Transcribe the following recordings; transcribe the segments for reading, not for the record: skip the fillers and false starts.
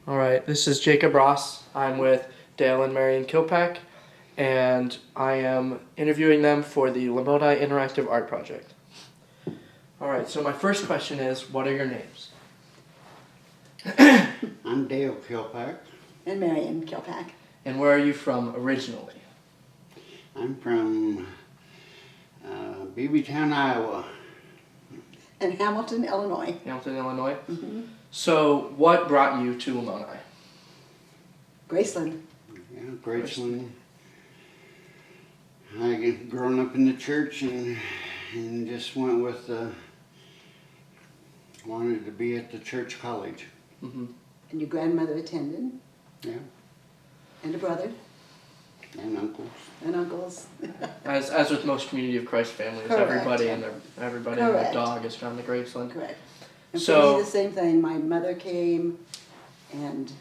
All right, this is Jacob Ross. I'm with Dale and Marion Killpack, and I am interviewing them for the Lamoni Interactive Art Project. All right, so my first question is, what are your names? I'm Dale Killpack. And Marion Killpack. And where are you from originally? I'm from Beavertown, Iowa. And Hamilton, Illinois. Hamilton, Illinois? Mm-hmm. So what brought you to Lamoni? Graceland. Yeah, Graceland. I grown up in the church and just went with wanted to be at the church college. Mm-hmm. And your grandmother attended. Yeah. And a brother. And uncles. And uncles. As with most Community of Christ families, Correct. everybody and their Correct. dog is found at Graceland. Correct. And So- for me, the same thing. My mother came, and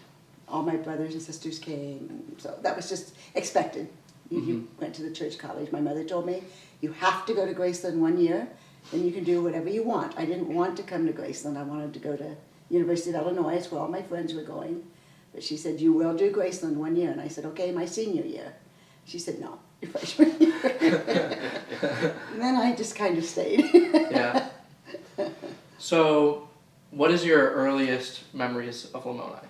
all my brothers and sisters came. So that was just expected. You went to the church college. My mother told me, you have to go to Graceland 1 year, then you can do whatever you want. I didn't want to come to Graceland. I wanted to go to University of Illinois. It's where all my friends were going. But she said, you will do Graceland 1 year. And I said, okay, my senior year. She said, no, your freshman year. And then I just kind of stayed. Yeah. So, what is your earliest memories of Lamoni?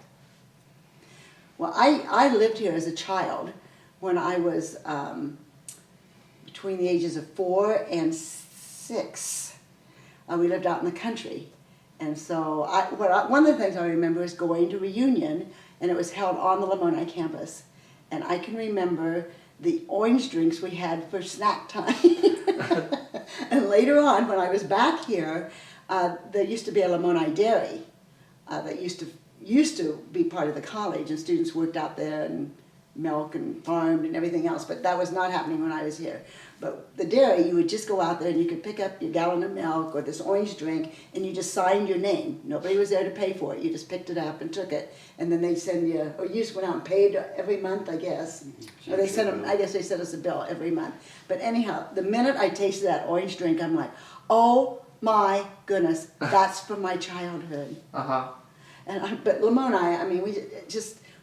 Well, I lived here as a child when I was between the ages of 4 and 6. We lived out in the country. And so one of the things I remember is going to reunion, and it was held on the Lamoni campus. And I can remember the orange drinks we had for snack time. And later on, when I was back here, there used to be a Lamoni dairy that used to be part of the college, and students worked out there and milk and farmed and everything else, but that was not happening when I was here. But the dairy, you would just go out there and you could pick up your gallon of milk or this orange drink, and you just signed your name. Nobody was there to pay for it. You just picked it up and took it, and then they'd send you, or you just went out and paid every month, I guess. Or they sent them, I guess they sent us a bill every month. But anyhow, the minute I tasted that orange drink, I'm like, oh my goodness, that's from my childhood. Uh-huh. But Lamoni, I mean,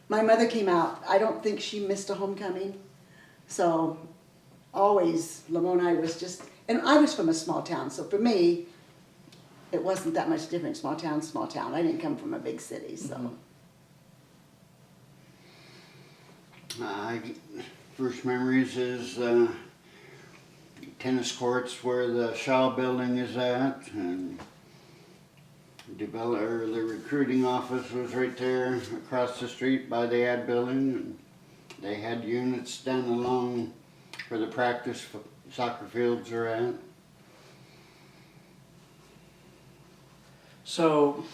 my mother came out, I don't think she missed a homecoming. So always Lamoni was just, and I was from a small town, so for me, it wasn't that much different, small town, small town. I didn't come from a big city, so. First memories is tennis courts where the Shaw building is at, and the recruiting office was right there across the street by the ad building, and they had units down along where the practice soccer fields are at. So,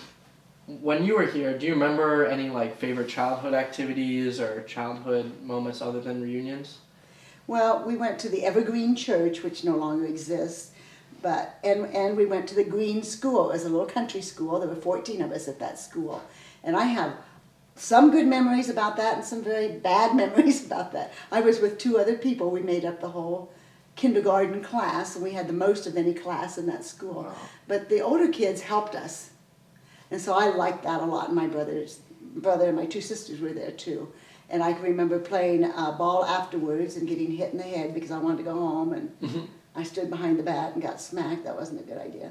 when you were here, do you remember any favorite childhood activities or childhood moments other than reunions? Well, we went to the Evergreen Church, which no longer exists, and we went to the Green School. It was a little country school. There were 14 of us at that school. And I have some good memories about that and some very bad memories about that. I was with 2 other people. We made up the whole kindergarten class, and we had the most of any class in that school. Wow. But the older kids helped us. And so I liked that a lot. And my brother and my 2 sisters were there too. And I can remember playing ball afterwards and getting hit in the head because I wanted to go home, and I stood behind the bat and got smacked. That wasn't a good idea.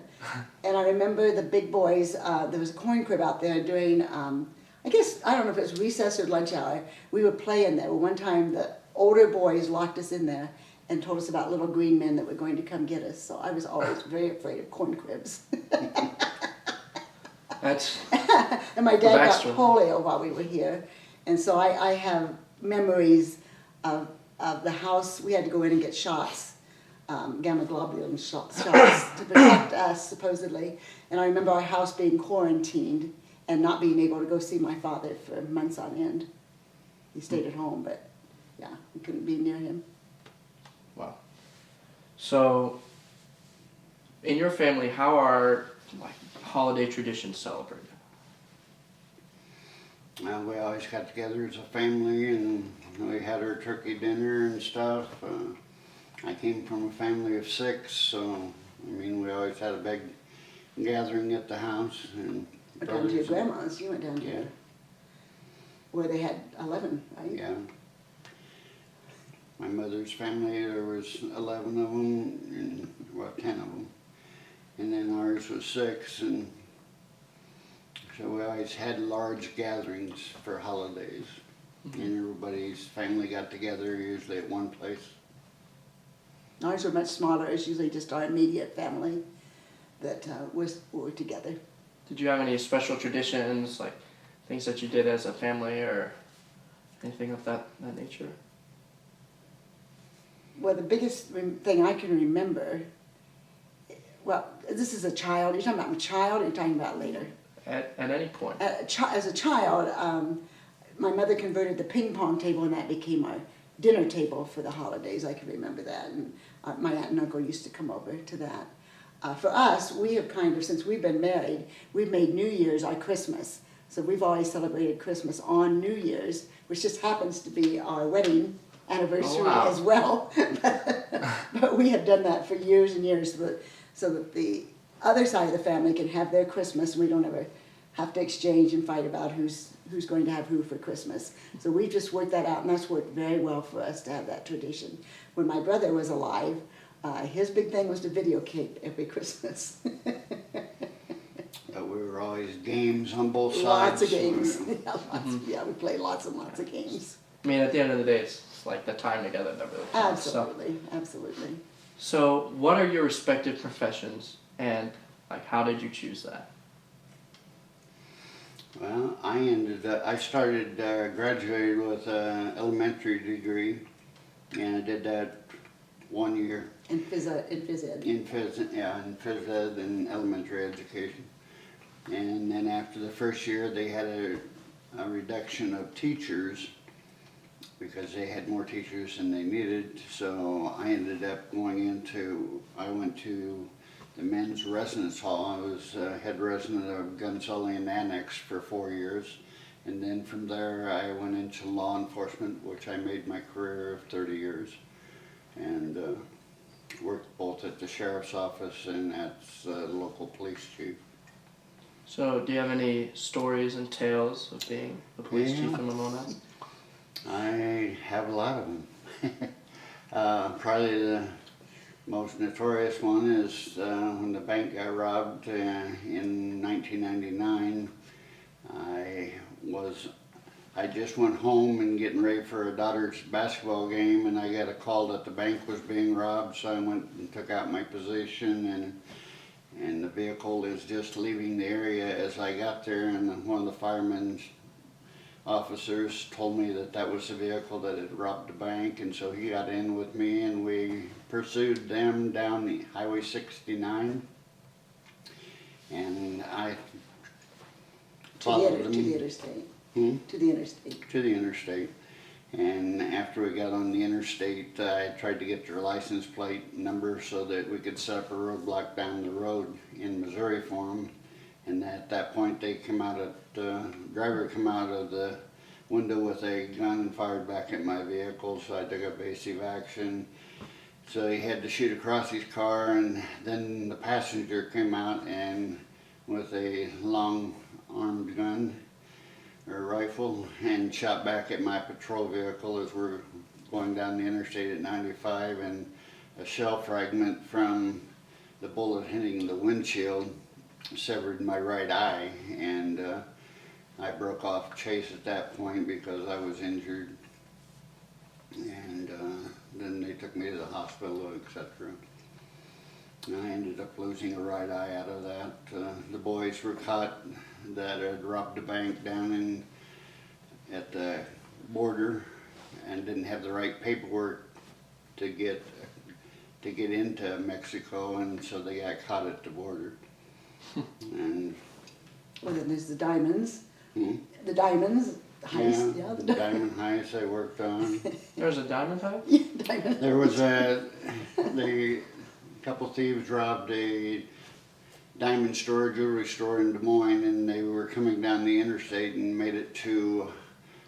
And I remember the big boys, there was a corn crib out there during, I guess, I don't know if it was recess or lunch hour. We would play in there. Well, one time the older boys locked us in there and told us about little green men that were going to come get us. So I was always very afraid of corn cribs. That's And my dad got backstory. polio while we were here. And so I have memories of the house. We had to go in and get shots, gamma globulin shots to protect us, supposedly. And I remember our house being quarantined and not being able to go see my father for months on end. He stayed at home, but yeah, we couldn't be near him. Wow. So, in your family, how are holiday traditions celebrated? We always got together as a family, and we had our turkey dinner and stuff. I came from a family of 6, so I mean, we always had a big gathering at the house. And Went down to your grandma's. You went down to Yeah. her. where they had 11, right? Yeah. My mother's family, there was 11 of them, and, well, 10 of them. And then ours was 6, and so we always had large gatherings for holidays. And everybody's family got together, usually at one place. Ours were much smaller. It's usually just our immediate family that were together. Did you have any special traditions, like things that you did as a family or anything of that nature? Well, the biggest thing I can remember, well, this is a child. You're talking about a child or you're talking about later? At any point. As a child, my mother converted the ping pong table and that became our dinner table for the holidays. I can remember that. And my aunt and uncle used to come over to that. For us, we have kind of, since we've been married, we've made New Year's our Christmas. So we've always celebrated Christmas on New Year's, which just happens to be our wedding anniversary as well. But we have done that for years and years so that the other side of the family can have their Christmas. We don't ever have to exchange and fight about who's going to have who for Christmas. So we've just worked that out, and that's worked very well for us to have that tradition. When my brother was alive, his big thing was to videotape every Christmas. But we were always games on both sides. Lots of games. Yeah, we played lots and lots of games. I mean, at the end of the day, it's like the time together that really counts. Absolutely, absolutely. So, what are your respective professions, and like, how did you choose that? Well, I started, graduated with an elementary degree, and I did that 1 year. In phys ed. In phys ed and elementary education. And then after the first year, they had a reduction of teachers because they had more teachers than they needed. So I ended up I went to the men's residence hall. I was head resident of Gunsullian Annex for 4 years. And then from there, I went into law enforcement, which I made my career of 30 years. And worked both at the sheriff's office and at the local police chief. So, do you have any stories and tales of being the police chief in Lamona? I have a lot of them. Probably the most notorious one is when the bank got robbed in 1999. I just went home and getting ready for a daughter's basketball game, and I got a call that the bank was being robbed, so I went and took out my position, and the vehicle is just leaving the area as I got there, and one of the firemen's officers told me that was the vehicle that had robbed the bank, and so he got in with me, and we pursued them down the Highway 69, and I followed them. To the interstate. Hmm? To the interstate. To the interstate. And after we got on the interstate, I tried to get their license plate number so that we could set up a roadblock down the road in Missouri for them. And at that point, driver come out of the window with a gun and fired back at my vehicle, so I took evasive action. So he had to shoot across his car, and then the passenger came out and with a long-armed gun or rifle and shot back at my patrol vehicle as we're going down the interstate at 95, and a shell fragment from the bullet hitting the windshield severed my right eye, and I broke off chase at that point because I was injured, and then they took me to the hospital, etc. And I ended up losing a right eye out of that. The boys were caught that had robbed a bank down at the border and didn't have the right paperwork to get into Mexico, and so they got caught at the border. And Well, then there's the diamonds. Hmm? The diamonds. The heist. Yeah, the diamond heist I worked on. There's a diamond heist? Yeah, diamond. There was a couple thieves robbed a diamond store, jewelry store in Des Moines, and they were coming down the interstate and made it to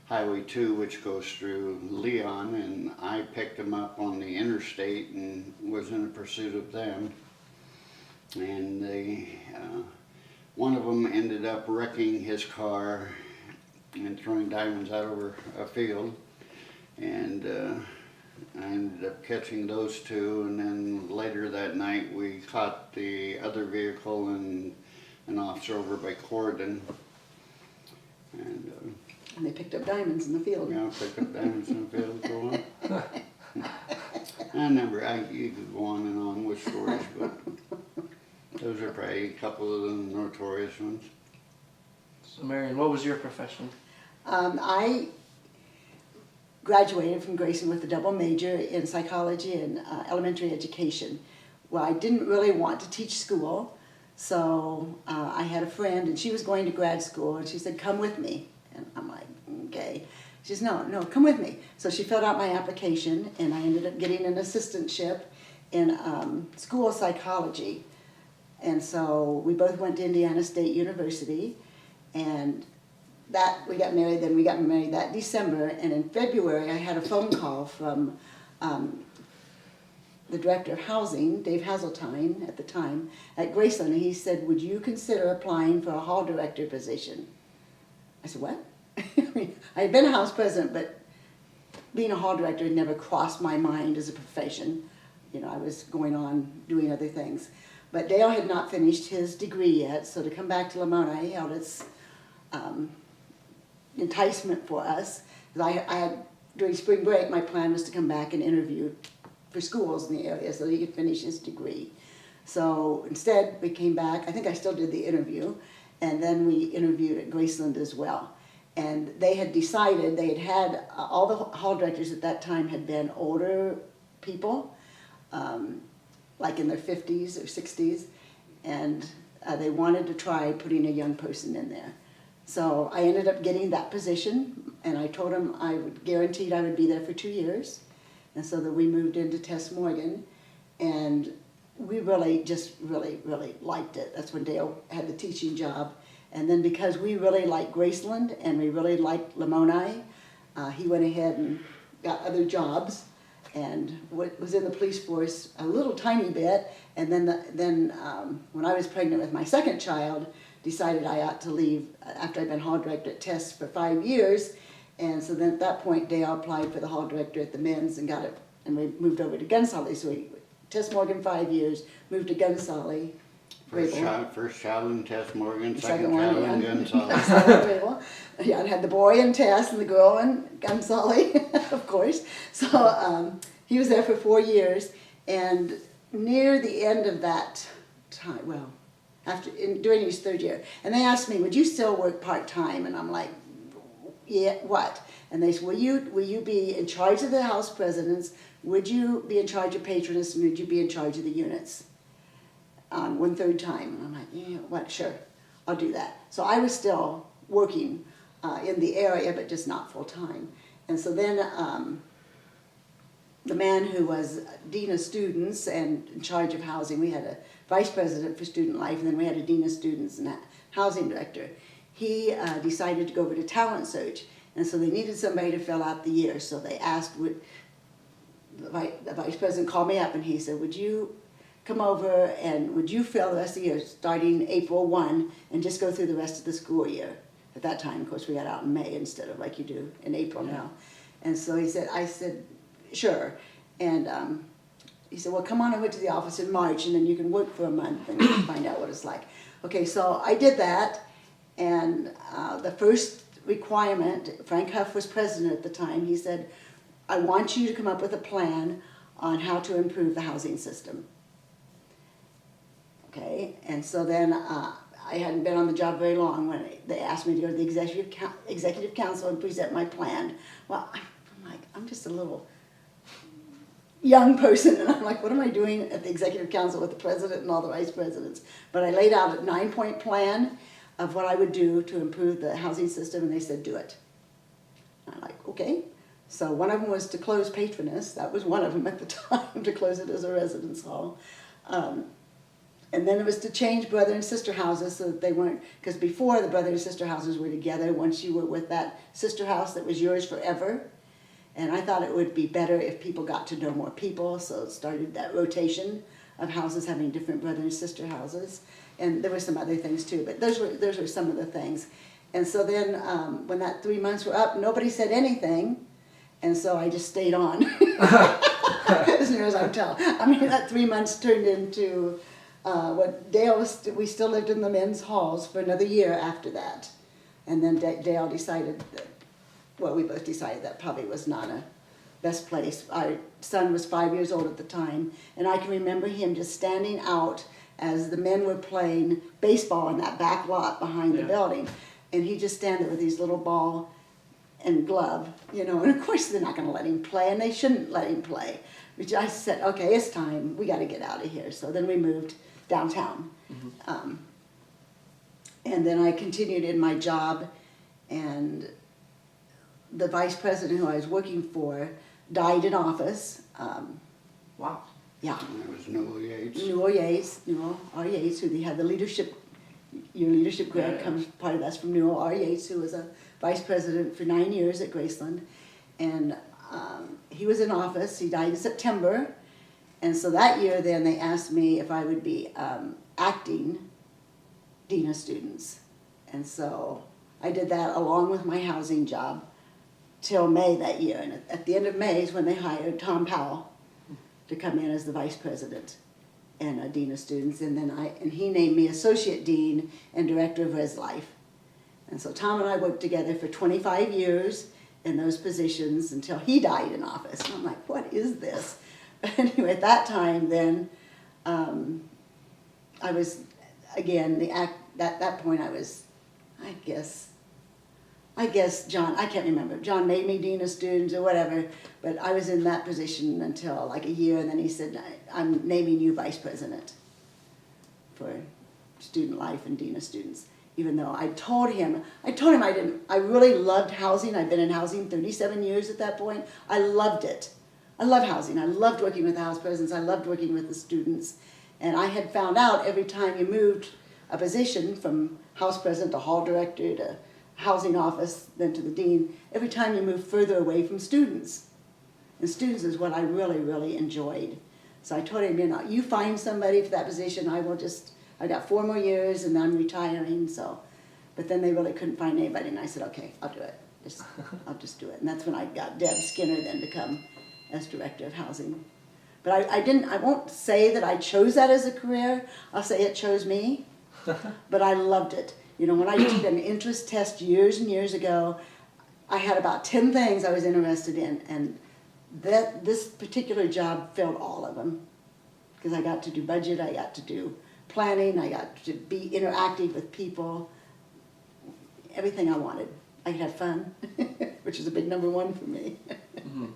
Highway 2, which goes through Leon, and I picked them up on the interstate and was in a pursuit of them. And one of them ended up wrecking his car, and and throwing diamonds out over a field. And I ended up catching those two, and then later that night we caught the other vehicle and an officer over by Corydon. And And they picked up diamonds in the field. yeah, picked up diamonds in the field for one. You could go on and on with stories, but those are probably a couple of the notorious ones. So Marion, what was your profession? I graduated from Grayson with a double major in psychology and elementary education. Well, I didn't really want to teach school, so I had a friend, and she was going to grad school, and she said, "Come with me." And I'm like, okay. She says, no, come with me. So she filled out my application, and I ended up getting an assistantship in school psychology. And so we both went to Indiana State University, and we got married that December, and in February I had a phone call from the director of housing, Dave Hazeltine at the time, at Graceland, and he said, "Would you consider applying for a hall director position?" I said, "What?" I had been a house president, but being a hall director had never crossed my mind as a profession. You know, I was going on doing other things. But Dale had not finished his degree yet, so to come back to Lamoni held its enticement for us. I had, during spring break, my plan was to come back and interview for schools in the area so that he could finish his degree. So instead, we came back. I think I still did the interview, and then we interviewed at Graceland as well. And they had decided, they had all the hall directors at that time had been older people, like in their 50s or 60s, and they wanted to try putting a young person in there. So I ended up getting that position, and I told them I would guaranteed I would be there for 2 years. And so that we moved into Tess Morgan, and we really liked it. That's when Dale had the teaching job. And then because we really liked Graceland and we really liked Lamoni, he went ahead and got other jobs and was in the police force a little tiny bit. And then when I was pregnant with my second child, decided I ought to leave after I'd been hall director at Tess for 5 years. And so then at that point, Dale applied for the hall director at the men's and got it, and we moved over to Gunsolly. So we Tess Morgan 5 years, moved to Gunsolly. First child in Tess Morgan, second child in Gunsolly. Yeah, I had the boy in Tess and the girl in Gunsolly, of course. So he was there for 4 years, and near the end of that time, well, during his 3rd year, and they asked me, "Would you still work part-time?" And I'm like, "Yeah, what?" And they said, will you be in charge of the house presidents? Would you be in charge of patronists? And would you be in charge of the units on 1/3 time? And I'm like, yeah, what? Sure, I'll do that. So I was still working in the area, but just not full-time. And so then the man who was dean of students and in charge of housing, we had a vice president for student life, and then we had a dean of students and a housing director. He decided to go over to talent search, and so they needed somebody to fill out the year. So they asked, the vice president called me up and he said, "Would you come over and would you fill the rest of the year starting April 1 and just go through the rest of the school year?" At that time, of course, we got out in May instead of like you do in April now. And so I said, sure. And he said, well, come on over to the office in March and then you can work for a month and find out what it's like. Okay, so I did that, and the first requirement, Frank Huff was president at the time, he said, "I want you to come up with a plan on how to improve the housing system." Okay, and so then I hadn't been on the job very long when they asked me to go to the executive council and present my plan. Well, I'm like, I'm just a little young person, and I'm like, what am I doing at the executive council with the president and all the vice presidents? But I laid out a 9-point plan of what I would do to improve the housing system, and they said, do it. And I'm like, okay. So one of them was to close Patronus. That was one of them at the time, to close it as a residence hall. And then it was to change brother and sister houses so that they weren't, because before the brother and sister houses were together, once you were with that sister house that was yours forever. And I thought it would be better if people got to know more people, so it started that rotation of houses having different brother and sister houses. And there were some other things too, but those were some of the things. And so then when that 3 months were up, nobody said anything. And so I just stayed on, as near as I can tell. I mean, that 3 months turned into we still lived in the men's halls for another year after that. And then Dale decided that, well, we both decided that probably was not a best place. Our son was 5 years old at the time, and I can remember him just standing out as the men were playing baseball in that back lot behind the building. And he'd just stand there with his little ball and glove, you know, and of course they're not going to let him play, and they shouldn't let him play. Which I said, okay, it's time, we got to get out of here. So then we moved downtown. And then I continued in my job, and the vice president who I was working for died in office. Wow. Yeah. That was Newell Yates. Newell R. Yates, who had the leadership, your leadership grant comes, part of that's from Newell R. Yates, who was a vice president for 9 years at Graceland. And he was in office, he died in September. And so that year then they asked me if I would be acting dean of students. And so I did that along with my housing job till May that year. And at the end of May is when they hired Tom Powell to come in as the vice president and a dean of students. And then he named me associate dean and director of Res Life. And so Tom and I worked together for 25 years in those positions until he died in office. And I'm like, what is this? But anyway, at that time then, I was, again, at that point I was, I guess John, I can't remember, John made me dean of students or whatever, but I was in that position until like a year, and then he said, I'm naming you vice president for student life and dean of students. Even though I told him I really loved housing. I'd been in housing 37 years at that point. I loved it. I love housing. I loved working with the house presidents. I loved working with the students. And I had found out every time you moved a position from house president to hall director to housing office, then to the dean, every time you moved further away from students. And students is what I really, really enjoyed. So I told him, you find somebody for that position, I got 4 more years and I'm retiring, so. But then they really couldn't find anybody, and I said, okay, I'll do it. I'll just do it. And that's when I got Deb Skinner then to come as director of housing. But I won't say that I chose that as a career. I'll say it chose me. But I loved it. When I took an interest test years and years ago, I had about 10 things I was interested in, and this particular job filled all of them. Because I got to do budget, I got to do planning, I got to be interactive with people, everything I wanted. I could have fun, which is a big number one for me. Mm-hmm.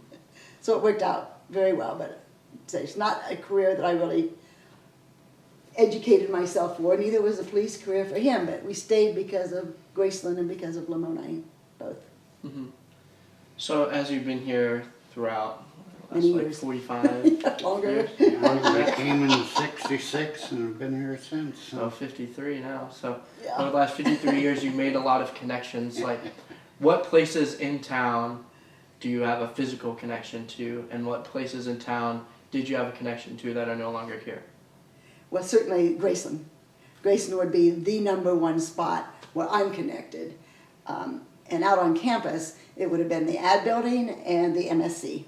So it worked out very well, but it's not a career that I really educated myself for. Neither was a police career for him, but we stayed because of Graceland and because of Lamoni, both. Mm-hmm. So as you've been here throughout, that's many like years. 45 longer. years. I came in '66 and I've been here since. So 53 now. So Yeah. over the last 53 years, you've made a lot of connections. Like, what places in town do you have a physical connection to, and what places in town did you have a connection to that are no longer here? Well, certainly Graceland. Graceland would be the number one spot where I'm connected. And out on campus, it would have been the ad building and the MSC.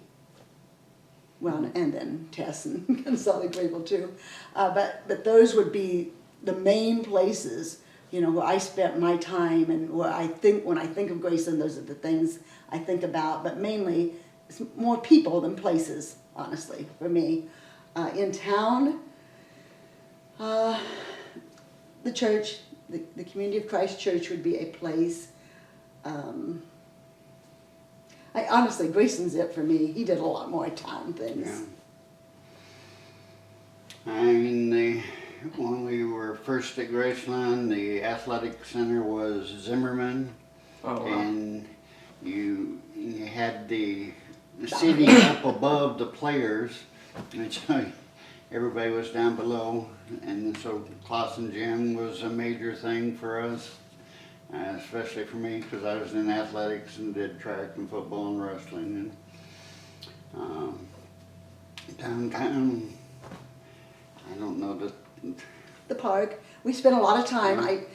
Well, and then Tess and Consolidated Grable too. But those would be the main places, where I spent my time, and where when I think of Graceland, those are the things I think about. But mainly, it's more people than places, honestly, for me. In town, the church, the Community of Christ Church would be a place. Honestly, Grayson's it for me. He did a lot more town things. Yeah. I mean, when we were first at Graceland, the athletic center was Zimmerman. Oh, wow. And you had the seating up above the players, and so everybody was down below, and so Clausen Gym was a major thing for us, especially for me, because I was in athletics and did track and football and wrestling. And downtown, I don't know The park. We spent a lot of time.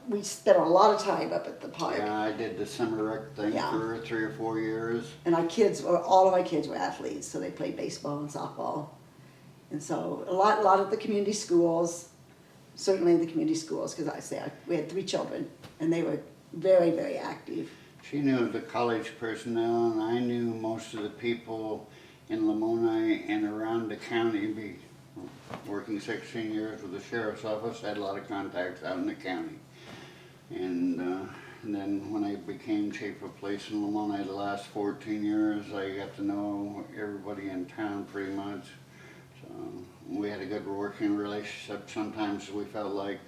we spent a lot of time up at the park. Yeah, I did the summer rec thing Yeah. for 3 or 4 years. And all of my kids were athletes, so they played baseball and softball. And so a lot of the community schools, certainly the community schools, because we had 3 children, and they were very, very active. She knew the college personnel, and I knew most of the people in Lamoni and around the county. Working 16 years with the sheriff's office, I had a lot of contacts out in the county. And then when I became chief of police in Lamoni the last 14 years, I got to know everybody in town pretty much. So we had a good working relationship. Sometimes we felt like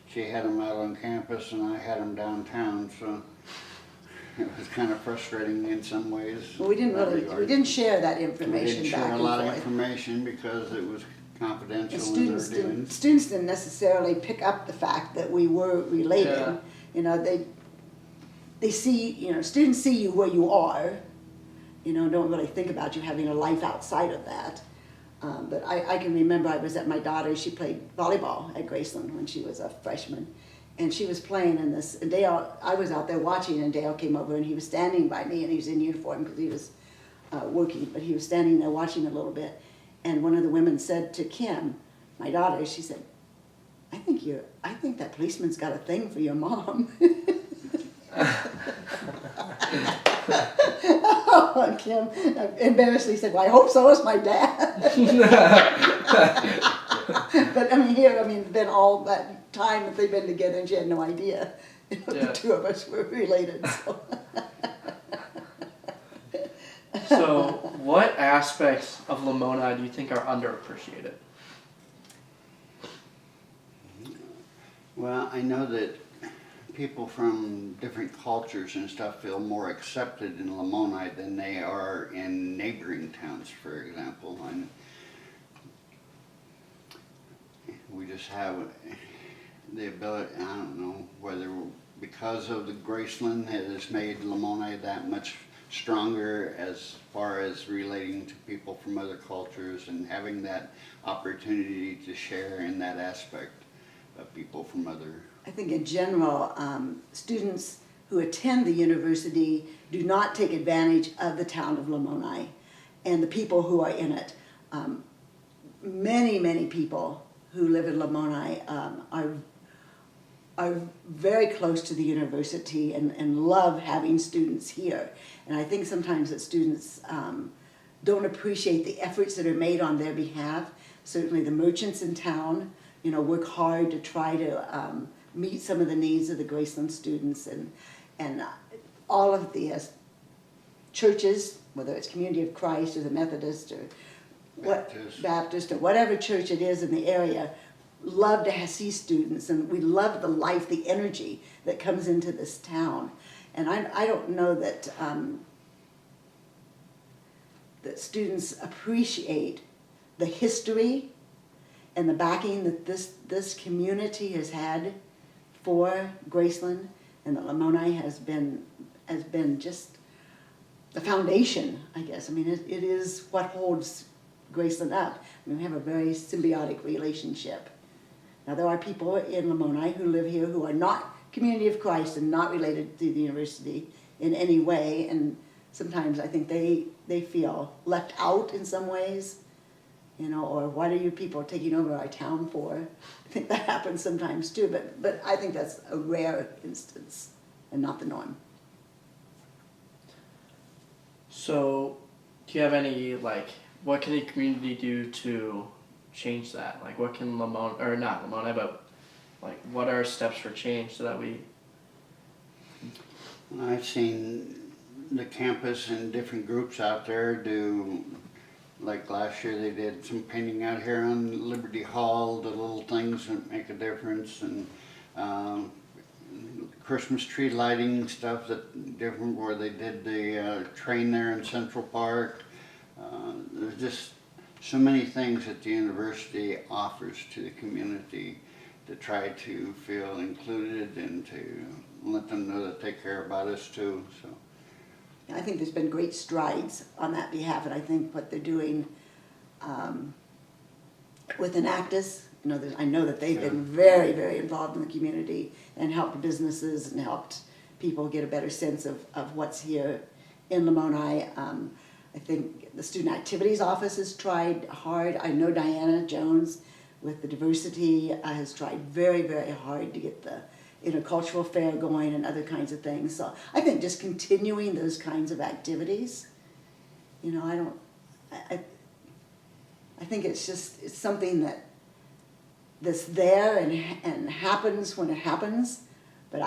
she had them out on campus and I had them downtown, so it was kind of frustrating in some ways. Well, we didn't share that information We didn't back share a and lot of forth. information because it was confidential And in their dealings. students didn't necessarily pick up the fact that we were related. Yeah. You know, they see, students see you where you are, don't really think about you having a life outside of that. But I can remember I was at my daughter's, she played volleyball at Graceland when she was a freshman. And she was playing in this, and I was out there watching, and Dale came over and he was standing by me, and he was in uniform because he was working, but he was standing there watching a little bit. And one of the women said to Kim, my daughter, she said, I think that policeman's got a thing for your mom. Oh, and Kim embarrassedly said, well, I hope so is my dad. But then all that time that they've been together, and she had no idea. Yeah. The 2 of us were related. So. So, what aspects of Lamoni do you think are underappreciated? Well, I know that people from different cultures and stuff feel more accepted in Lamoni than they are in neighboring towns, for example. And we just have the ability, I don't know, whether because of the Graceland has made Lamoni that much stronger as far as relating to people from other cultures and having that opportunity to share in that aspect of people from other. I think in general, students who attend the university do not take advantage of the town of Lamoni and the people who are in it. Many people who live in Lamoni are very close to the university and love having students here. And I think sometimes that students don't appreciate the efforts that are made on their behalf. Certainly the merchants in town, work hard to try to meet some of the needs of the Graceland students, and all of the churches, whether it's Community of Christ or the Methodist or Baptist or whatever church it is in the area, love to see students, and we love the life, the energy that comes into this town. And I don't know that that students appreciate the history and the backing that this community has had for Graceland, and that Lamoni has been just the foundation, I guess. I mean, it is what holds Graceland up. I mean, we have a very symbiotic relationship. Now, there are people in Lamoni who live here who are not Community of Christ and not related to the university in any way, and sometimes I think they feel left out in some ways, or what are you people taking over our town for? I think that happens sometimes too, but I think that's a rare instance and not the norm. So, do you have any, what can the community do to change that? Like, what can Lamoni, or not Lamoni, but, what are steps for change so that we... I've seen the campus and different groups out there do, like last year they did some painting out here on Liberty Hall, the little things that make a difference, and Christmas tree lighting stuff that different, where they did the train there in Central Park. There's just so many things that the university offers to the community to try to feel included and to let them know that they care about us too. So I think there's been great strides on that behalf, and I think what they're doing with Enactus, I know that they've been very, very involved in the community and helped businesses and helped people get a better sense of what's here in Lamoni. I think the Student Activities Office has tried hard. I know Diana Jones with the diversity has tried very, very hard to get the intercultural fair going and other kinds of things. So I think just continuing those kinds of activities, I think it's something that's there and happens when it happens, but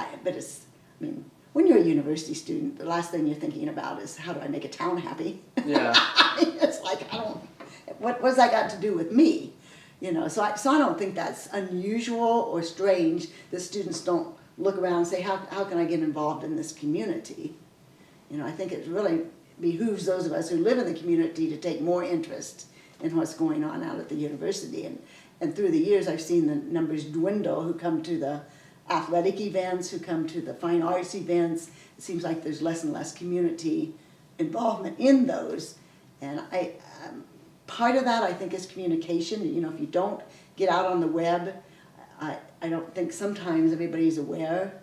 when you're a university student, the last thing you're thinking about is how do I make a town happy? Yeah. It's like what's that got to do with me? So I don't think that's unusual or strange that students don't look around and say, how can I get involved in this community? I think it really behooves those of us who live in the community to take more interest in what's going on out at the university. And through the years, I've seen the numbers dwindle who come to the athletic events, who come to the fine arts events. It seems like there's less and less community involvement in those. And part of that, I think, is communication. If you don't get out on the web, I don't think sometimes everybody's aware,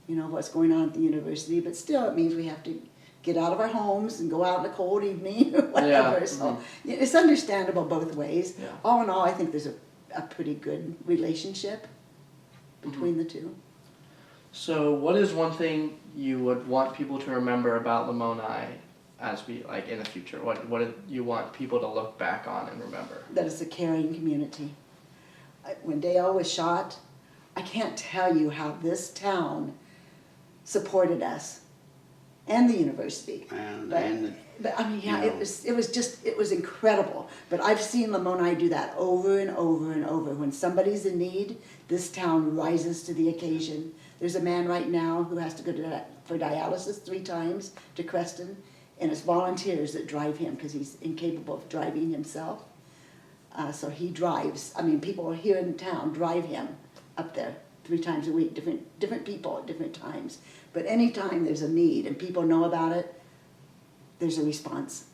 of what's going on at the university. But still, it means we have to get out of our homes and go out in a cold evening or whatever. Yeah. So it's understandable both ways. Yeah. All in all, I think there's a pretty good relationship between the two. So what is one thing you would want people to remember about Lamoni as we, in the future? What do you want people to look back on and remember? That it's a caring community. When Dale was shot, I can't tell you how this town supported us and the university. It was incredible. But I've seen Lamoni do that over and over and over. When somebody's in need, this town rises to the occasion. There's a man right now who has to go for dialysis 3 times to Creston, and it's volunteers that drive him because he's incapable of driving himself. So he drives. People here in town drive him up there 3 times a week, different people at different times. But anytime there's a need and people know about it, there's a response.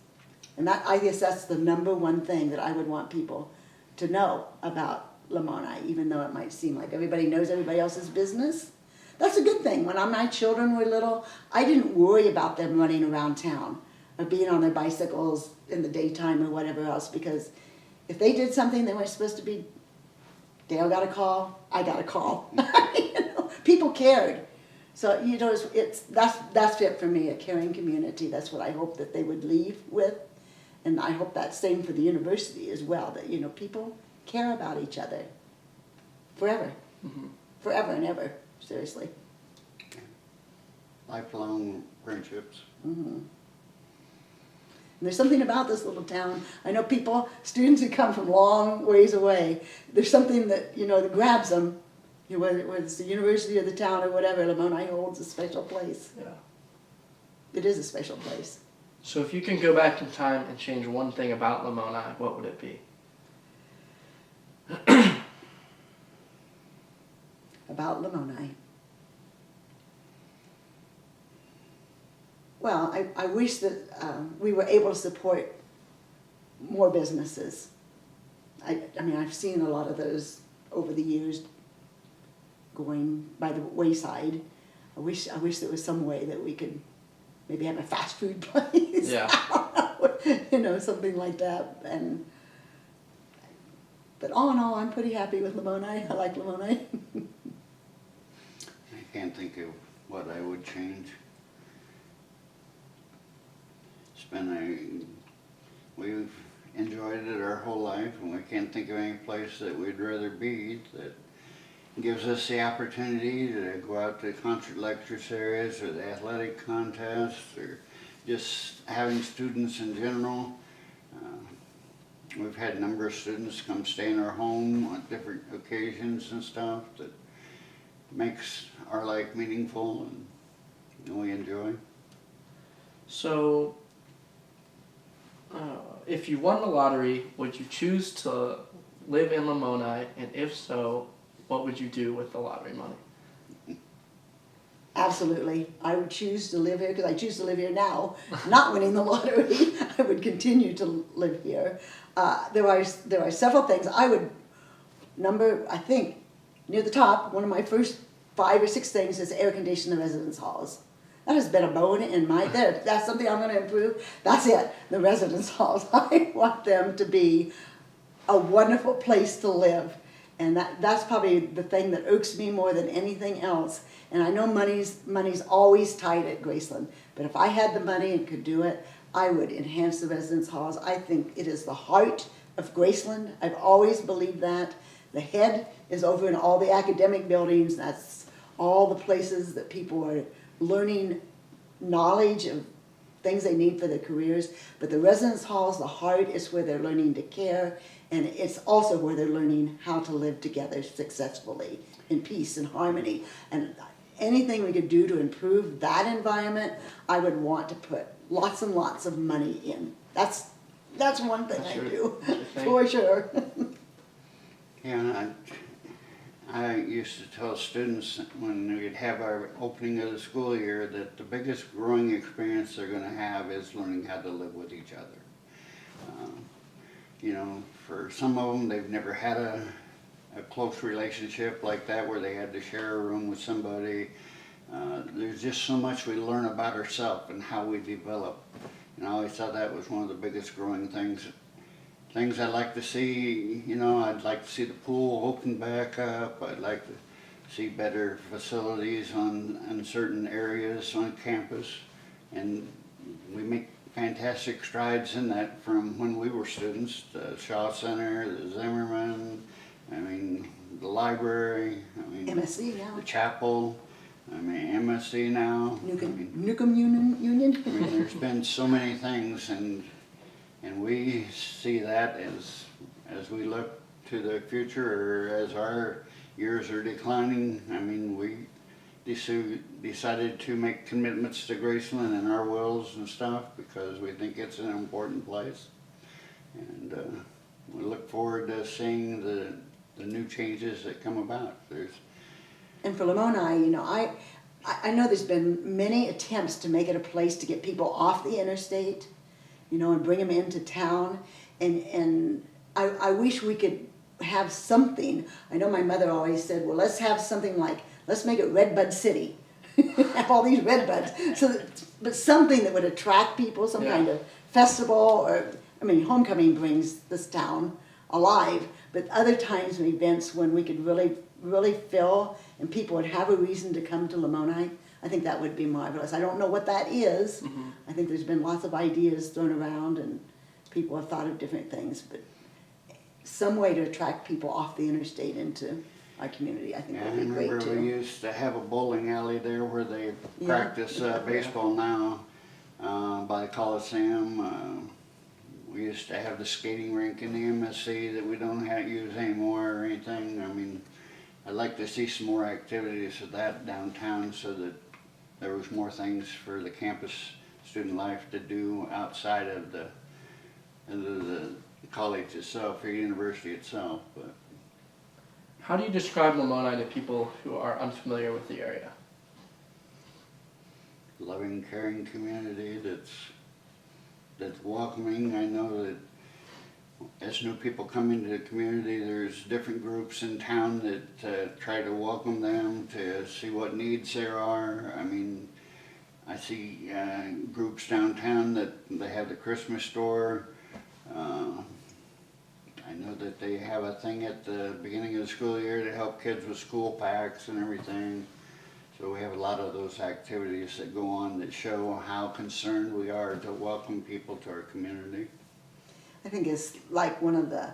And I guess that's the number one thing that I would want people to know about Lamoni, even though it might seem like everybody knows everybody else's business. That's a good thing. When my children were little, I didn't worry about them running around town or being on their bicycles in the daytime or whatever else, because if they did something they weren't supposed to be, Dale got a call, I got a call. People cared. So that's it for me, a caring community. That's what I hope that they would leave with, and I hope that's same for the university as well. That people care about each other forever, forever and ever. Seriously. Lifelong friendships. And there's something about this little town. I know students who come from long ways away. There's something that that grabs them. Whether it's the university or the town or whatever, Lamoni holds a special place. Yeah. It is a special place. So if you can go back in time and change one thing about Lamoni, what would it be? About Lamoni. Well, I wish that we were able to support more businesses. I've seen a lot of those over the years going by the wayside. I wish there was some way that we could maybe have a fast food place. Yeah. Something like that. But all in all, I'm pretty happy with Lamoni. I like Lamoni. I can't think of what I would change. We've enjoyed it our whole life, and we can't think of any place that we'd rather be that gives us the opportunity to go out to concert lecture series or the athletic contests or just having students in general. We've had a number of students come stay in our home on different occasions and stuff that makes our life meaningful and we enjoy. So, if you won the lottery, would you choose to live in Lamoni, and if so, what would you do with the lottery money? Absolutely. I would choose to live here because I choose to live here now. Not winning the lottery, I would continue to live here. There are several things. I would I think, near the top, one of my first 5 or 6 things is air condition the residence halls. That has been a bone in my, that's something I'm gonna improve. That's it, the residence halls. I want them to be a wonderful place to live. And that's probably the thing that irks me more than anything else. And I know money's always tight at Graceland, but if I had the money and could do it, I would enhance the residence halls. I think it is the heart of Graceland. I've always believed that. The head is over in all the academic buildings. That's all the places that people are learning knowledge of things they need for their careers. But the residence halls, the heart is where they're learning to care, and it's also where they're learning how to live together successfully in peace and harmony. And anything we could do to improve that environment, I would want to put lots and lots of money in. That's one thing I do, for sure. Yeah, I used to tell students when we'd have our opening of the school year that the biggest growing experience they're going to have is learning how to live with each other. You know, for some of them, they've never had a close relationship like that where they had to share a room with somebody. There's just so much we learn about ourselves and how we develop. And I always thought that was one of the biggest growing things I'd like to see. You know, I'd like to see the pool open back up. I'd like to see better facilities in certain areas on campus. And we make fantastic strides in that from when we were students. The Shaw Center, the Zimmerman, I mean, the library, I mean, MSC now. the chapel, I mean, MSC now. Newcomb Union. I mean, there's been so many things, and we see that as we look to the future, or as our years are declining. I mean, we decided to make commitments to Graceland and our wills and stuff because we think it's an important place, and we look forward to seeing the new changes that come about. And for Lamoni, you know, I know there's been many attempts to make it a place to get people off the interstate, you know, and bring them into town. And I wish we could have something. I know my mother always said, well, let's have something like, let's make it Redbud City. Have all these redbuds. But something that would attract people, some kind of festival, or, I mean, homecoming brings this town alive, but other times and events when we could really fill and people would have a reason to come to Lamoni, I think that would be marvelous. I don't know what that is. Mm-hmm. I think there's been lots of ideas thrown around and people have thought of different things, but some way to attract people off the interstate into our community, I think would be great too. I remember we used to have a bowling alley there where they practice baseball now by the Coliseum. We used to have the skating rink in the MSC that we don't use anymore or anything. I mean, I'd like to see some more activities of that downtown so that there was more things for the campus student life to do outside of the college itself or university itself. But how do you describe Lamoni to people who are unfamiliar with the area? Loving, caring community that's welcoming. I know that as new people come into the community, there's different groups in town that try to welcome them, to see what needs there are. I mean, I see groups downtown that they have the Christmas store. I know that they have a thing at the beginning of the school year to help kids with school packs and everything. So we have a lot of those activities that go on that show how concerned we are to welcome people to our community. I think it's like one of the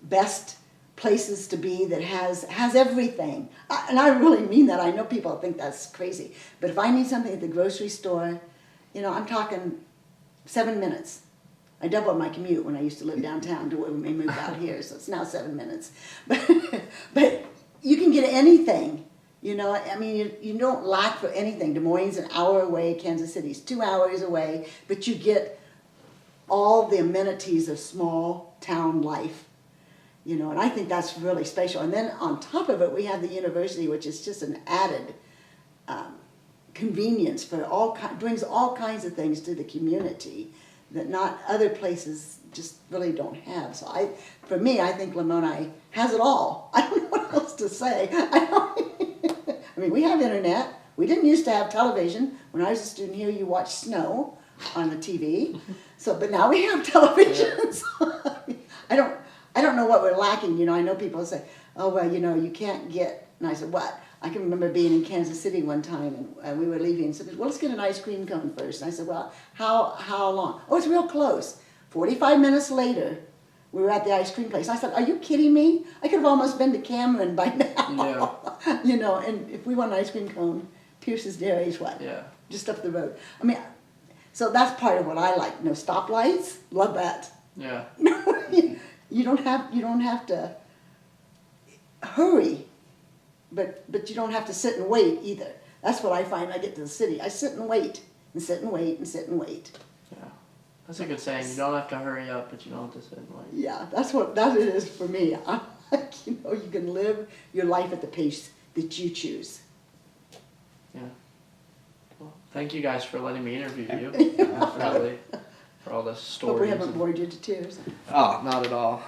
best places to be that has everything. And I really mean that. I know people think that's crazy. But if I need something at the grocery store, you know, I'm talking 7 minutes. I doubled my commute when I used to live downtown to when we moved out here, so it's now 7 minutes. But you can get anything. You know, I mean, you don't lack for anything. Des Moines is an hour away, Kansas City's 2 hours away, but you get all the amenities of small town life. You know, and I think that's really special. And then on top of it, we have the university, which is just an added convenience for brings all kinds of things to the community that not other places just really don't have. So for me, I think Lamoni has it all. I don't know what else to say. I mean, we have internet. We didn't used to have television. When I was a student here, you watched snow on the TV. So, but now we have television. So, I don't know what we're lacking. You know, I know people say, "Oh well, you know, you can't get." And I said, "What?" I can remember being in Kansas City one time, and we were leaving, and said, "Well, let's get an ice cream cone first." And I said, "Well, how long?" "Oh, it's real close." 45 minutes later, we were at the ice cream place. I said, "Are you kidding me? I could have almost been to Cameron by now." Yeah. You know, and if we want an ice cream cone, Pierce's Dairy is what? Yeah. Just up the road. I mean, so that's part of what I like. No stoplights, love that. Yeah. You don't have to hurry, but you don't have to sit and wait either. That's what I find when I get to the city. I sit and wait and sit and wait and sit and wait. Yeah. That's a good saying. You don't have to hurry up, but you don't have to sit and wait. Yeah, that's what that it is for me. You know, you can live your life at the pace that you choose. Yeah. Well, thank you guys for letting me interview you. Really, for all the stories. Hope we haven't bored you to tears. Oh, not at all.